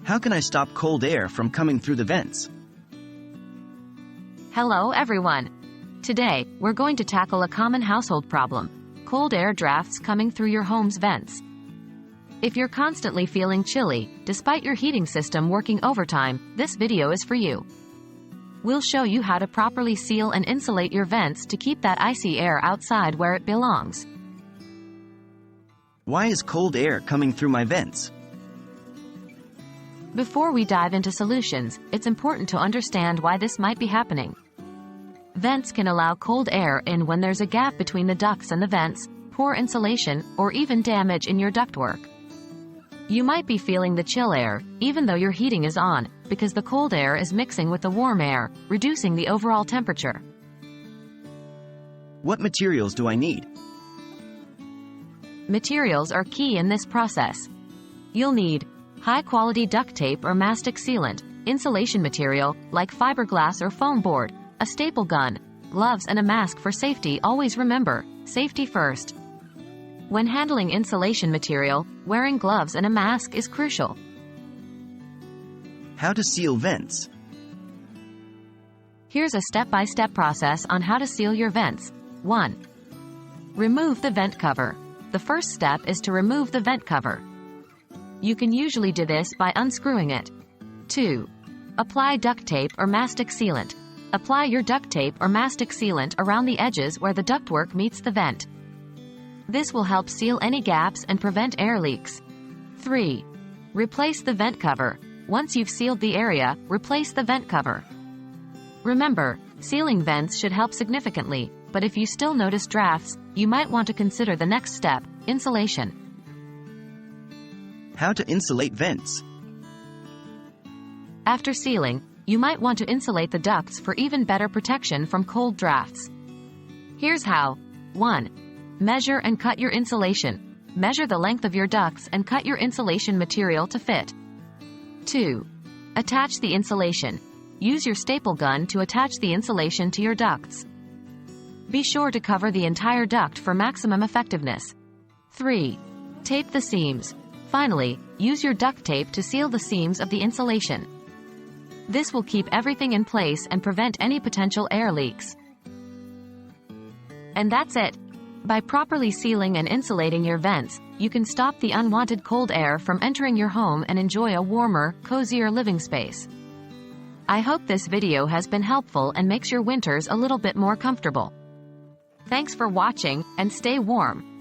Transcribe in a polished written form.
How can I stop cold air from coming through the vents? Hello everyone! Today, we're going to tackle a common household problem: cold air drafts coming through your home's vents. If you're constantly feeling chilly, despite your heating system working overtime, this video is for you. We'll show you how to properly seal and insulate your vents to keep that icy air outside where it belongs. Why is cold air coming through my vents? Before we dive into solutions, it's important to understand why this might be happening. Vents can allow cold air in when there's a gap between the ducts and the vents, poor insulation, or even damage in your ductwork. You might be feeling the chill air, even though your heating is on, because the cold air is mixing with the warm air, reducing the overall temperature. What materials do I need? Materials are key in this process. You'll need high-quality duct tape or mastic sealant, insulation material, like fiberglass or foam board, a staple gun, gloves and a mask for safety. Always remember, safety first. When handling insulation material, wearing gloves and a mask is crucial. How to seal vents? Here's a step-by-step process on how to seal your vents. 1. Remove the vent cover. The first step is to remove the vent cover. You can usually do this by unscrewing it. 2. Apply duct tape or mastic sealant. Apply your duct tape or mastic sealant around the edges where the ductwork meets the vent. This will help seal any gaps and prevent air leaks. 3. Replace the vent cover. Once you've sealed the area, replace the vent cover. Remember, sealing vents should help significantly, but if you still notice drafts, you might want to consider the next step: insulation. How to insulate vents? After sealing, you might want to insulate the ducts for even better protection from cold drafts. Here's how. 1. Measure and cut your insulation. Measure the length of your ducts and cut your insulation material to fit. 2. Attach the insulation. Use your staple gun to attach the insulation to your ducts. Be sure to cover the entire duct for maximum effectiveness. 3. Tape the seams. Finally, use your duct tape to seal the seams of the insulation. This will keep everything in place and prevent any potential air leaks. And that's it. By properly sealing and insulating your vents, you can stop the unwanted cold air from entering your home and enjoy a warmer, cozier living space. I hope this video has been helpful and makes your winters a little bit more comfortable. Thanks for watching, and stay warm.